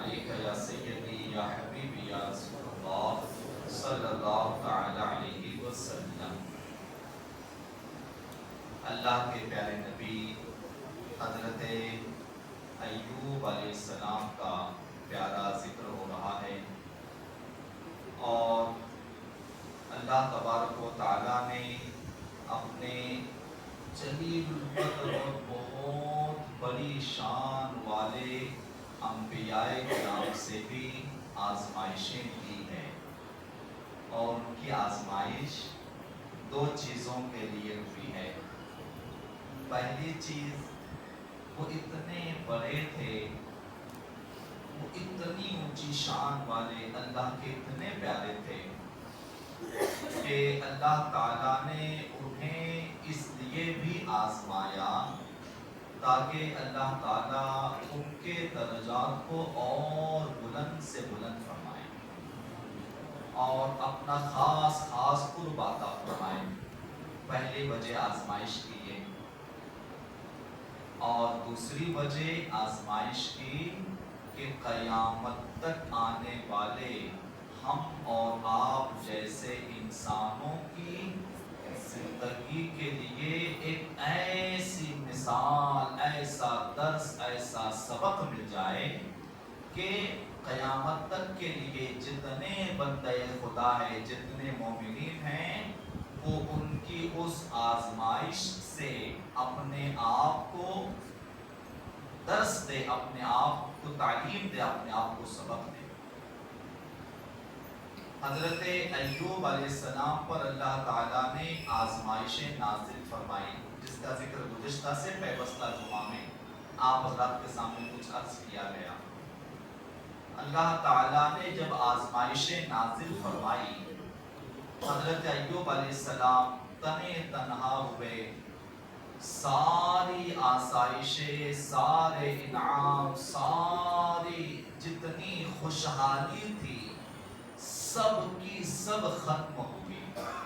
علیک یا سیدی یا حبیبی یا رسول اللہ صلی اللہ تعالی علیہ وسلم۔ اللہ کے پیارے نبی حضرت ایوب علیہ السلام کا پیارا ذکر ہو رہا ہے، اور اللہ تبارک و تعالیٰ نے اپنے جلیل القدر اور بہت بڑی شان والے انبیاء کرام سے بھی آزمائشیں دی ہیں، اور ان کی آزمائش دو چیزوں کے لیے ہوئی ہے۔ پہلی چیز، وہ اتنے بڑے تھے، وہ اتنی اونچی شان والے، اللہ کے اتنے پیارے تھے کہ اللہ تعالیٰ نے انہیں اس لیے بھی آزمایا تاکہ اللہ تعالیٰ ان کے درجات کو اور بلند سے بلند فرمائے اور اپنا خاص قرب عطا فرمائے۔ پہلی وجہ آزمائش کی ہے، اور دوسری وجہ آزمائش کی کہ قیامت تک آنے والے ہم اور آپ جیسے انسانوں کی زندگی کے لیے ایک ایسی مثال، ایسا درس، ایسا سبق مل جائے کہ قیامت تک کے لیے جتنے بندے خدا ہے، جتنے مومنین ہیں، وہ ان کی اس آزمائش سے اپنے آپ کو درس دے، اپنے آپ کو تعلیم دے، اپنے آپ کو سبق دے۔ حضرت ایوب علیہ السلام پر اللہ تعالیٰ نے آزمائشیں نازل فرمائی، جس کا ذکر گزشتہ سے پیوستہ جمعہ میں آپ حضرات کے سامنے کچھ عرض کیا گیا۔ اللہ تعالیٰ نے جب آزمائشیں نازل فرمائی، حضرت ایوب علیہ السلام تنے تنہا ہوئے، ساری آسائشیں، سارے انعام، ساری جتنی خوشحالی تھی، سب کی سب ختم ہوئی،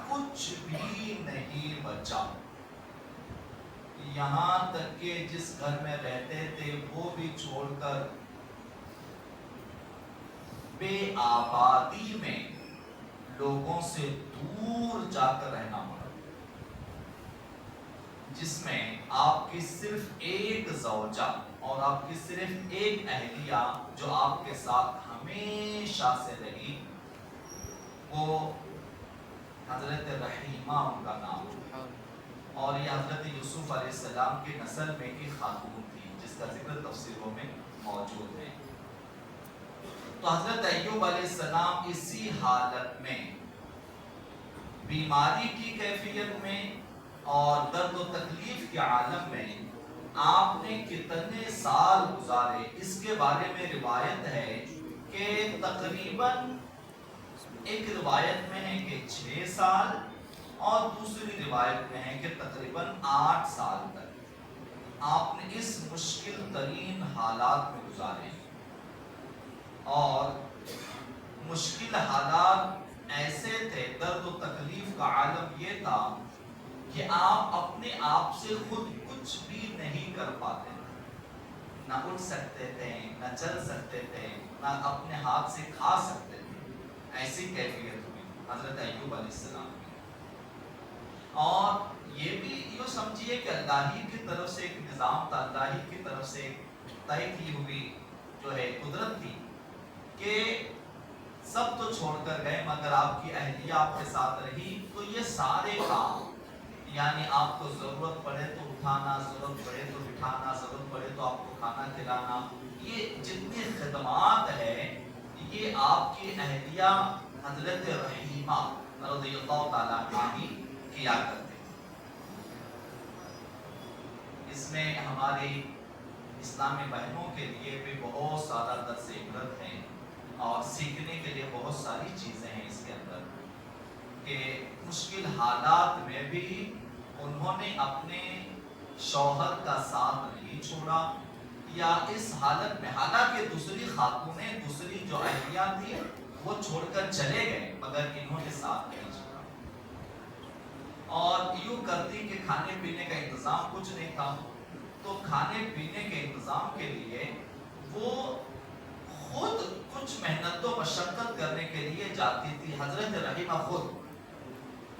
کچھ بھی نہیں بچا۔ یہاں تک کہ جس گھر میں رہتے تھے وہ بھی چھوڑ کر بے آبادی میں لوگوں سے دور جا کر رہنا پڑا، جس میں آپ کی صرف ایک زوجہ اور آپ کی صرف ایک اہلیہ جو آپ کے ساتھ ہمیشہ سے رہی، وہ حضرت رحیمہ ان کا نام، اور یہ حضرت یوسف علیہ السلام کی نسل میں کی خاتون تھی، جس کا ذکر تفسیروں میں موجود ہے۔ تو حضرت ایوب علیہ السلام اسی حالت میں، بیماری کی کیفیت میں اور درد و تکلیف کے عالم میں آپ نے کتنے سال گزارے، اس کے بارے میں روایت ہے کہ تقریباً ایک روایت میں ہے کہ 6 سال اور دوسری روایت میں ہے کہ تقریباً 8 سال تک آپ نے اس مشکل ترین حالات میں گزارے، اور مشکل حالات ایسے تھے، درد و تکلیف کا عالم یہ تھا کہ آپ اپنے آپ سے خود کچھ بھی نہیں کر پاتے، نہ اٹھ سکتے تھے، نہ چل سکتے تھے، نہ اپنے ہاتھ سے کھا سکتے تھے، ایسی کیفیت ہوئی حضرت ایوب علیہ السلام کی۔ اور یہ بھی یوں سمجھیے کہ اللہ ہی کی طرف سے ایک نظام تھا، اللہ ہی کی طرف سے طے کی ہوئی جو ہے قدرت تھی کہ سب تو چھوڑ کر گئے مگر آپ کی اہلیہ آپ کے ساتھ رہی، تو یہ سارے کام، یعنی آپ کو ضرورت پڑے تو اٹھانا، ضرورت پڑے تو بٹھانا، ضرورت پڑے تو آپ کو کھانا کھلانا، یہ جتنی خدمات ہے یہ آپ کی اہلیہ حضرت رحیمہ رضی اللہ تعالیٰ عنہ ہی کیا کرتے۔ اس میں ہماری اسلامی بہنوں کے لیے بھی بہت سارا درس عبرت ہے، اور سیکھنے کے لیے بہت ساری چیزیں ہیں اس کے اندر، کہ مشکل حالات میں بھی انہوں نے اپنے شوہر کا ساتھ نہیں چھوڑا، یا اس حالت میں حالانکہ دوسری خاتونیں، دوسری جو اہلیہ تھی وہ چھوڑ کر چلے گئے مگر انہوں نے ساتھ نہیں چھوڑا، اور یوں کرتی کہ کھانے پینے کا انتظام کچھ نہیں تھا، تو کھانے پینے کے انتظام کے لیے وہ خود کچھ محنت و مشقت کرنے کے لیے جاتی تھی. حضرت رحیمہ خود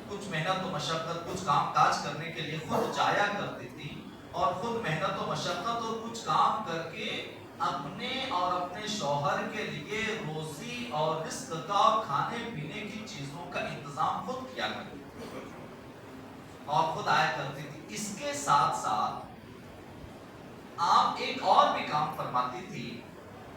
کچھ محنت و مشقت، کچھ کام کاج کرنے کے لیے خود جایا کرتی تھی، اور خود محنت و مشقت اور کچھ کام کر کے اپنے اور اپنے شوہر کے لیے روزی اور رزق کا اور کھانے پینے کی چیزوں کا انتظام خود کیا کرتی تھی اور خود آیا کرتی تھی. اس کے ساتھ ساتھ آپ ایک اور بھی کام فرماتی تھی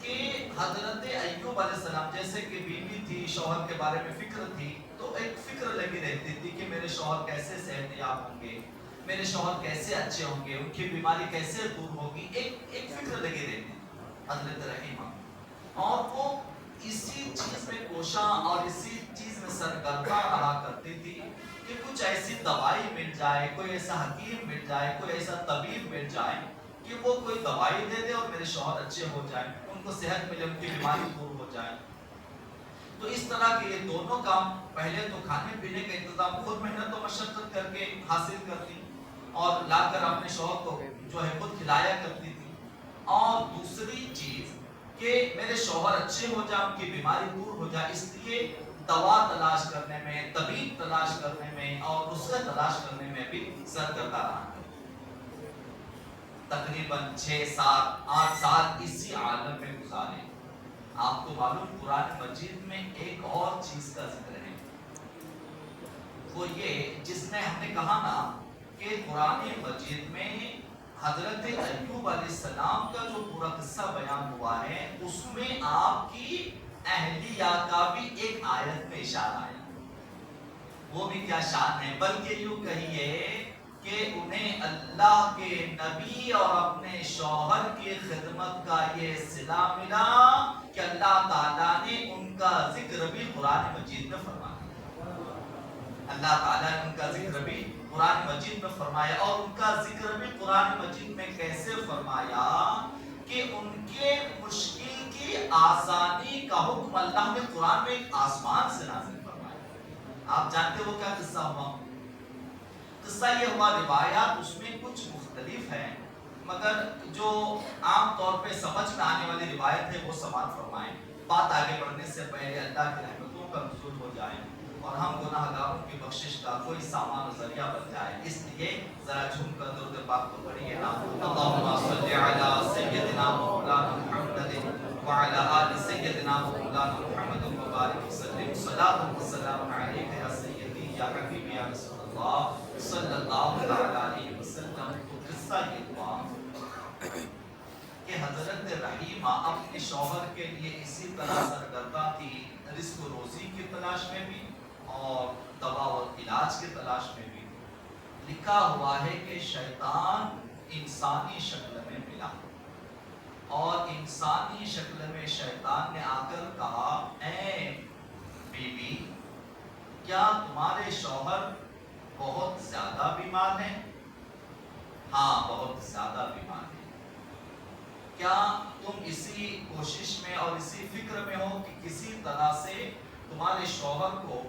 کہ حضرت ایوب علیہ السلام جیسے کہ بیوی تھی، شوہر کے بارے میں فکر تھی، تو ایک فکر لگی رہتی تھی کہ میرے شوہر کیسے صحت یاب ہوں گے، میرے شوہر کیسے اچھے ہوں گے، ان کی بیماری کیسے دور ہوگی. ایک فکر لگی رہتی تھی حضرت رحیمہ، اور وہ اسی چیز میں کوشاں اور اسی چیز میں سرگرداں رہا کرتی تھی کہ کچھ ایسی دوائی مل جائے، کوئی ایسا حکیم مل جائے، کوئی ایسا طبیب مل جائے کہ وہ کوئی دوائی دے دے اور میرے شوہر اچھے ہو جائیں، ان کو صحت ملے، ان کی بیماری دور ہو جائے. تو اس طرح کے یہ دونوں کام، پہلے تو کھانے پینے کا انتظام خود محنت و مشقت کر کے حاصل کرتی اور لا کر اپنے شوہر کو جو ہے خود کھلایا کرتی تھی، اور دوسری چیز کہ میرے شوہر اچھے ہو جائے، ان کی بیماری دور ہو جائے، اس لیے دوا تلاش کرنے میں، طبیب تلاش کرنے میں اور نسخے تلاش کرنے میں بھی سرگردہ رہا. تقریباً 6 7 8 سال اسی عالم میں گزارے. آپ کو معلوم قرآن مجید میں ایک اور چیز کا ذکر ہے، وہ یہ جس میں ہم نے کہا نا کہ قرآن مجید میں حضرت ایوب علیہ السلام کا جو پورا قصہ بیان ہوا ہے، اس میں آپ کی اہلیہ کا بھی ایک آیت میں اشارہ ہے. وہ بھی کیا شان ہے، بلکہ یوں کہیے کہ انہیں اللہ کے نبی اور اپنے شوہر کی خدمت کا یہ صلہ ملا کہ اللہ تعالیٰ نے ان کا ذکر بھی قرآن مجید میں فرمایا. اللہ تعالیٰ نے ان کا ذکر بھی قرآن مجید میں فرمایا، اور ان کا ذکر بھی قرآن مجید میں کیسے فرمایا کہ ان کے مشکل کی آسانی کا حکم اللہ نے قرآن میں ایک آسمان سے نازل فرمایا. آپ جانتے ہو کیا قصہ ہوا؟ قصہ یہ ہوا، روایات اس میں کچھ مختلف ہیں، مگر جو عام طور پہ سمجھ میں آنے والی روایت ہے وہ سماعت فرمائیں. بات آگے بڑھنے سے پہلے اللہ کی رحمتوں کا نزول ہو جائے اور ہم گناہ گاروں کی بخشش کا کوئی سامان و ذریعہ بن جائے، اس لیے ذرا جھوم کر درود پاک کو پڑھیے نا. اللہم صلی علی سیدنا مولانا محمد وعلی آل سیدنا مولانا محمد وبارک وسلم. صلاۃ و سلام علیک یا سیدی یا حبیبی یا رسول اللہ صلی اللہ علیہ وسلم. تو قصہ یہ ہوا کہ حضرت رحیمہ اپنے شوہر کے لیے اسی طرح سرگرداں تھی، رزق و روزی کی تلاش میں بھی اور دوا و علاج کی تلاش میں بھی. لکھا ہوا ہے کہ شیطان انسانی شکل میں ملا، اور انسانی شکل میں شیطان نے آ کر کہا، اے بیوی، کیا تمہارے شوہر بہت زیادہ بیمار ہیں؟ ہاں، بہت زیادہ بیمار ہیں. کیا تم اسی کوشش میں اور اسی فکر میں ہو کہ کسی طرح سے تمہارے شوہر کو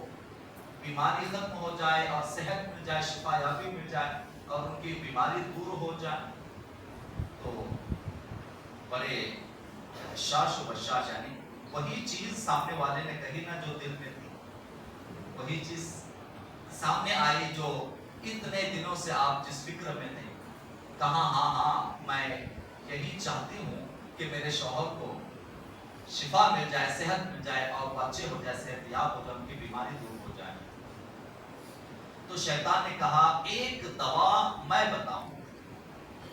بیماری ختم ہو جائے اور صحت مل جائے، شفا یابی مل جائے اور ان کی بیماری دور ہو جائے؟ تو بڑے شاش و بشاش، یعنی وہی چیز سامنے والے نے کہی نا جو دل میں تھی، وہی چیز سامنے آئی جو اتنے دنوں سے آپ جس فکر میں تھے. کہا ہاں میں یہی چاہتی ہوں کہ میرے شوہر کو شفا مل جائے، صحت مل جائے اور وہ اچھے ہو جائے، صحت یاب ہو جائے، ان کی بیماری دور ہو جائے. تو شیطان نے کہا، ایک دوا میں بتاؤں.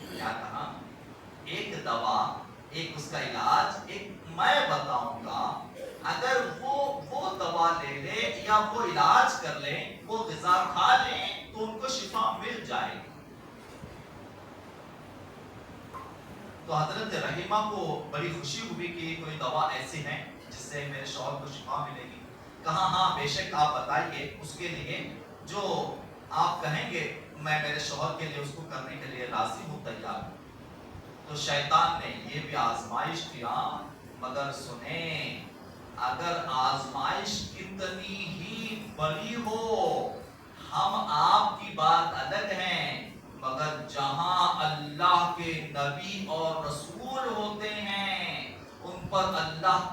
کیا کہا؟ ایک دوا، ایک اس کا علاج ایک میں بتاؤں گا، اگر وہ دوا لے لے یا وہ علاج کر لے، وہ غذا کھا لیں تو ان کو شفا مل جائے. تو حضرت رحیمہ کو بڑی خوشی ہوئی کہ کوئی دوا ایسی ہے جس سے میرے شوہر کو شفا ملے گی. کہا ہاں بے شک آپ بتائیے، اس کے لیے جو آپ کہیں گے میں میرے شوہر کے لیے اس کو کرنے کے لیے راضی ہوں، تیار ہوں. تو شیطان نے یہ بھی آزمائش کیا، مگر سنیں، اگر آزمائش کتنی ہی بڑی ہو، ہم آپ کی بات الگ ہیں، مگر جہاں اللہ کے نبی اور رسول ہوتے ہیں ان پر اللہ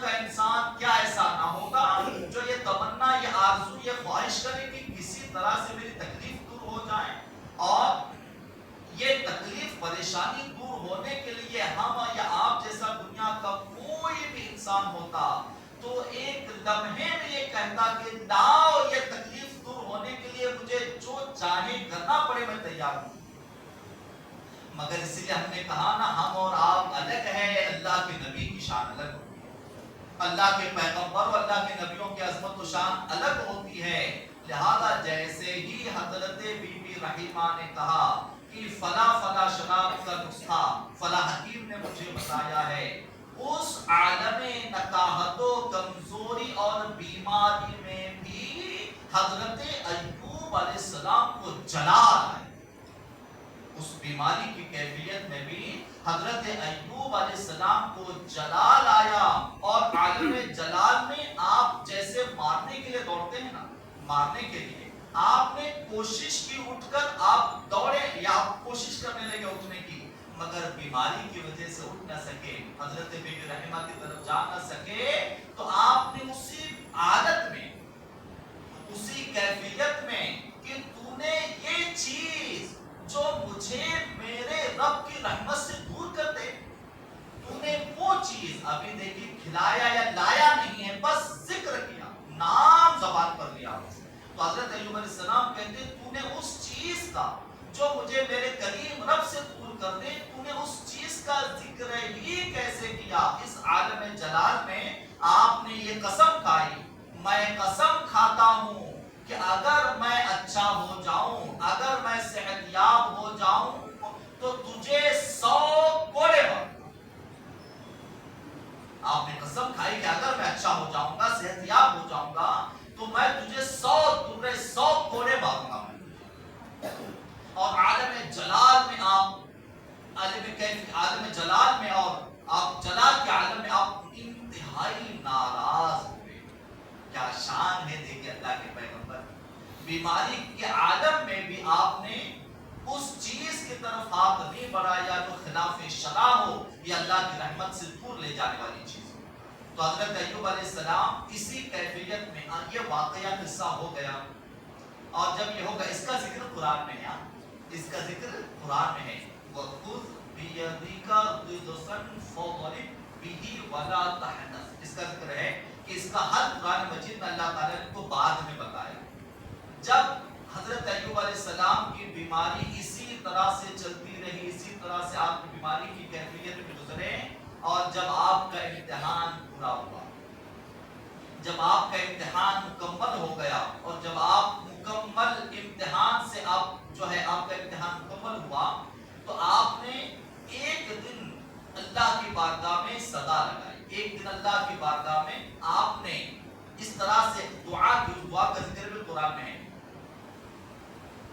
کا انسان کیا ایسا نہ ہوگا جو یہ تمنا، یہ آرزو، یہ خواہش کرے کہ کسی طرح سے میری تکلیف دور ہو جائے. اور یہ تکلیف پریشانی دور ہونے کے لیے ہم یا آپ جیسا دنیا کا کوئی بھی انسان ہوتا تو ایک لمحے میں یہ کہتا کہ لاؤ یہ تکلیف دور ہونے کے لیے مجھے جو چاہے کرنا پڑے میں تیار ہوں. مگر اس لیے ہم نے کہا نا ہم اور آپ الگ ہے، اللہ کے نبی کی شان الگ ہوتی ہے، اللہ کے پیغمبر اور اللہ کے نبیوں کی عظمت و شان الگ ہوتی ہے. لہذا جیسے ہی حضرت بی بی رحیمہ نے کہا کہ فلا فلا شراب کا نسخہ فلا حکیم نے مجھے بتایا ہے، اس عالم نکاحت و کمزوری اور بیماری میں بھی حضرت ایوب علیہ السلام کو جلال آئے. اس بیماری کی کیفیت میں بھی حضرت ایوب علیہ السلام کو جلال آیا. اور عالم جلال میں آپ جیسے مارنے کے لیے دوڑتے ہیں نا، مارنے کے لیے آپ نے کوشش کی اٹھ کر آپ دوڑے یا آپ کوشش کرنے لگے اٹھنے کی، مگر بیماری کی وجہ سے اٹھ نہ سکے، حضرت بی بی رحمہ کی طرف جا نہ سکے، تو آپ نے اسی حالت میں، اسی کیفیت میں کہ تو نے یہ چیز جو مجھے میرے رب کی رحمت سے دور کر دے، تو نے وہ چیز ابھی دیکھی کھلایا یا لایا نہیں ہے، بس ذکر کیا، نام زبان پر لیا. تو حضرت ایوب علیہ السلام کہتے تو نے اس چیز کا جو مجھے میرے کریم رب سے دور کر دے، تو نے اس چیز کا ذکر ہی کیسے کیا. اس عالم جلال میں آپ نے یہ قسم کھائی، میں قسم کھاتا ہوں کہ اگر میں اچھا ہو جاؤں، اگر میں صحت یاب ہو جاؤں تو تجھے 100 کوڑے ماروں. آپ نے قسم کھائی کہ اگر میں اچھا ہو جاؤں گا، صحت یاب ہو جاؤں گا تو میں تجھے 100 کوڑے ماروں گا. اور عالم جلال میں آپ عالم جلال میں اور آپ جلال کے عالم میں آپ انتہائی ناراض ہوئے. کیا شان ہے دیکھیں اللہ کے پیغمبر. بیماری کے عالم میں بھی آپ نے اس چیز کی طرف ہاتھ نہیں بڑھایا جو خلاف شرع ہو یا اللہ کی رحمت سے دور لے جانے والی چیز ہو. تو حضرت ایوب علیہ السلام اسی کیفیت میں یہ واقعہ قصہ ہو گیا. اور جب یہ ہوگا اس کا ذکر قرآن میں ہے، اس کا ذکر قرآن میں ہے. وَخُذْ بِيَدِكَ ضِغْثًا فَاضْرِبْ بِهِ وَلَا تَحْنَثْ. اس کا ذکر ہے کہ اس کا حل قرآن مجید میں اللہ تعالیٰ نے کو بعد میں بتایا. جب حضرت ایوب علیہ السلام کی بیماری اسی طرح سے چلتی رہی، اسی طرح سے آپ کی بیماری کی کیفیت میں گزرے، اور جب آپ کا امتحان پورا ہوا، جب آپ کا امتحان مکمل ہو گیا، اور جب آپ مکمل امتحان سے آپ جو ہے آپ کا امتحان مکمل ہوا، تو آپ نے ایک دن اللہ کی بارگاہ میں صدا لگائی. ایک دن اللہ کی بارگاہ میں آپ نے اس طرح سے دعا کی. دعا کا ذکر بھی قرآن میں ہے.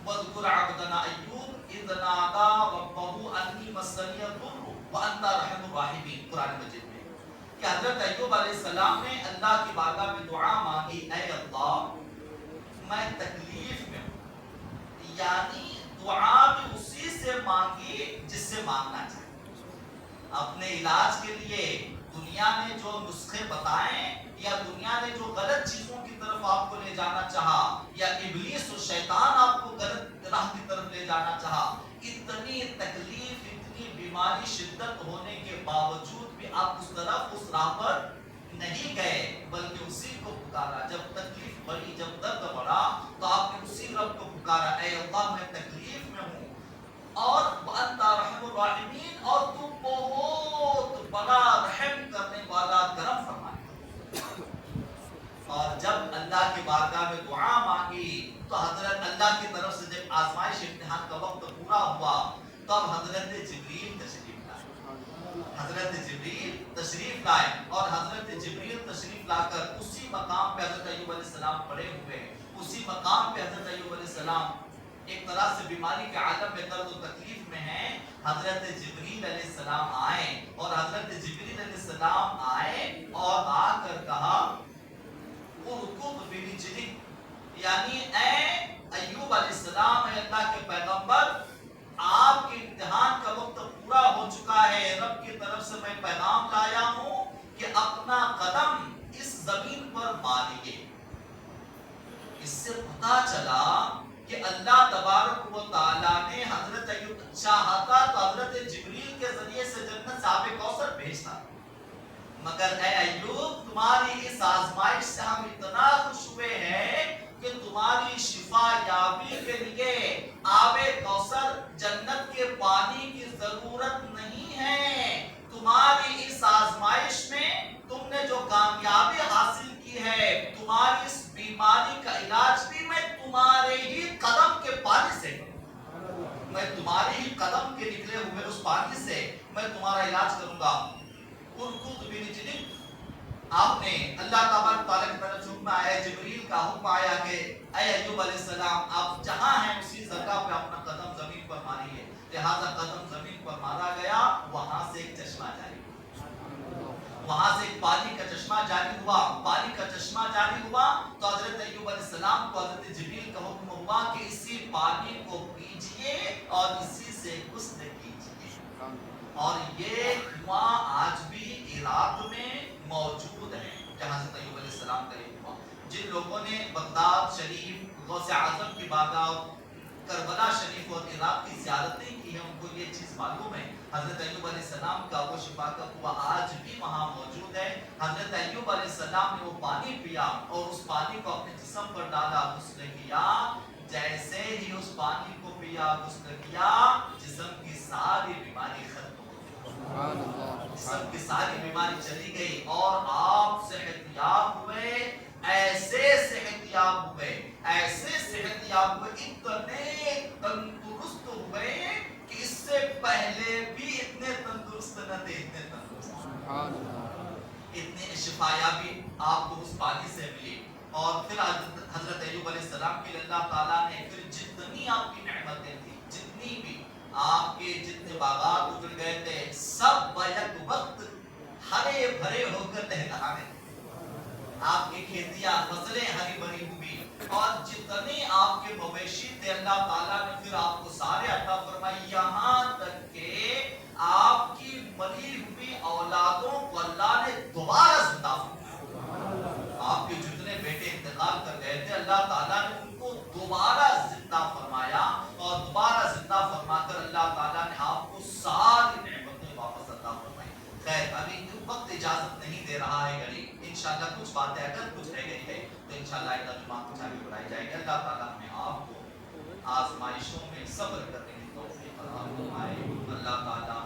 وَاذْكُرْ عَبْدَنَا أَيُّوبَ إِذْ نَادَىٰ رَبَّهُ أَنِّي مَسَّنِيَ الضُّرُّ وَأَنْتَ أَرْحَمُ الرَّاحِمِينَ. قرآن مجید میں کہ حضرت ایوب علیہ السلام نے اللہ کی بارگاہ میں دعا مانگی، اے اللہ میں تکلیف میں ہوں. یعنی دعا بھی اسی سے مانگی جس سے مانگنا چاہیے. اپنے علاج کے لیے دنیا نے جو نسخے بتائیں یا دنیا نے جو غلط چیزوں کی طرف آپ کو لے جانا چاہا یا ابلیس و شیطان آپ کو غلط راہ کی طرف لے جانا چاہا، اتنی تکلیف، اتنی بیماری شدت ہونے کے باوجود بھی آپ اس طرف اس راہ پر نہیں گئے، بلکہ اسی کو پکارا. جب تکلیف بڑھی، جب درد بڑھا تو آپ نے اسی رب کو پکارا، اے اللہ میں تکلیف میں ہوں اور وَأَنْتَ أَرْحَمُ الرَّاحِمِينَ، اور تو بہت بڑا رحم کرنے والا، کرم فرمانے والا. اور جب اللہ کی بارگاہ میں دعا مانگی تو حضرت اللہ کی طرف سے جب آزمائش امتحان کا وقت پورا ہوا تب حضرت جبریل تشریف لائے. حضرت جبریل تشریف لائے اور حضرت جبریل تشریف لا کر اسی مقام پہ حضرت ایوب علیہ السلام پڑے ہوئے، اسی مقام پہ حضرت ایوب علیہ السلام ایک طرح سے بیماری کے عالم میں درد و تکلیف میں ہیں. حضرت جبریل علیہ السلام آئے اور حضرت جبریل علیہ السلام آئے اور آ کر کہا ارکض برجلک، یعنی اے ایوب علیہ السلام، اے اللہ کے پیغمبر، آپ کے امتحان کا وقت پورا ہو چکا ہے، رب کی طرف سے میں پیغام لایا ہوں کہ اپنا قدم اس زمین پر ماریے۔ اس سے پتا چلا کہ اللہ تبارک و تعالیٰ نے حضرت ایوب چاہتا تو حضرت جبریل کے ذریعے سے جنت سے آب کوثر بھیجتا، مگر اے ایوب تمہاری اس آزمائش سے ہم اتنا خوش ہوئے ہیں کہ تمہاری شفا یابی کے لیے آب کوثر جنت کے پانی کی ضرورت نہیں ہے۔ تمہاری اس آزمائش میں تم نے جو کامیابی حاصل کی ہے، تمہاری اس بیماری کا علاج بھی میں تمہارے ہی قدم کے پانی سے کروں، میں تمہارے ہی قدم کے نکلے ہوئے اس پانی سے میں تمہارا علاج کروں گا۔ آپ نے اللہ تبارک تعالیٰ کی طرف سے حکم آیا، جبریل کا حکم آیا کہ اے ایوب علیہ السلام آپ جہاں ہیں اسی جگہ پہ اپنا قدم زمین پر ماریے۔ لہذا قدم زمین پر مارا گیا، وہاں سے ایک چشمہ جاری ہوا، وہاں سے ایک پانی کا چشمہ جاری ہوا۔ پانی کا چشمہ جاری ہوا تو حضرت ایوب علیہ السلام کو حضرت جبریل کا حکم ہوا کہ اسی پانی کو پیجئے اور اسی سے غسل کیجئے۔ اور یہ کنواں آج بھی عراق میں موجود ہے جہاں سے ایوب علیہ السلام کا یہ ہوا۔ جن لوگوں نے بغداد شریف، غوث اعظم کی بارگاہ، کربلا شریف اور عراق کی زیارتیں کی ہیں، ان کو یہ چیز معلوم ہے حضرت ایوب علیہ السلام کا وہ شفا کا کنواں آج بھی وہاں موجود ہے۔ حضرت ایوب علیہ السلام نے وہ پانی پیا اور اس پانی کو اپنے جسم پر ڈالا، غسل کیا۔ جیسے ہی اس پانی کو پیا، غسل کیا، جسم کی ساری بیماری ختم ہو گئی، جسم کی ساری بیماری چلی گئی اور آپ صحت یاب ہوئے، ایسے صحت یاب ہوئے، ایسے صحت یاب ہوئے، اتنے تندرست ہوئے کہ اس سے پہلے بھی اتنے تندرست نہ تھے، اتنے تندرست، اتنے شفا یابی آپ کو اس پانی سے ملی۔ اور پھر حضرت ایوب علیہ السلام کے لیے اللہ تعالیٰ نے پھر جتنی آپ کی نعمتیں تھیں، جتنی بھی آپ کے جتنے باغات اجڑ گئے تھے، سب بیک وقت ہرے بھرے ہو کر لہلہانے، آپ کی کھیتیاں فصلیں ہری بھری ہوئی، اور جتنے آپ کے مویشی تھے اللہ تعالیٰ نے پھر آپ کو سارے عطا فرمائی، یہاں تک کہ آپ کی مری ہوئی اولادوں کو اللہ نے دوبارہ زندہ فرمایا۔ آپ کے جتنے بیٹے انتقال کر گئے تھے اللہ تعالیٰ نے ان کو دوبارہ زندہ فرمایا، اور دوبارہ زندہ فرما کر اللہ تعالیٰ نے آپ کو ساری نعمتیں واپس عطا فرمائی۔ خیر ابھی وقت اجازت نہیں دے رہا ہے، گھڑی انشاءاللہ کچھ باتیں اگر کچھ رہ گئی ہے تو انشاءاللہ ایک جمعہ کچھ آگے بڑھائی جائے گی۔ اللہ تعالیٰ ہمیں آپ کو آزمائشوں میں صبر کرنے کی توفیق عطا فرمائے۔ اللہ تعالیٰ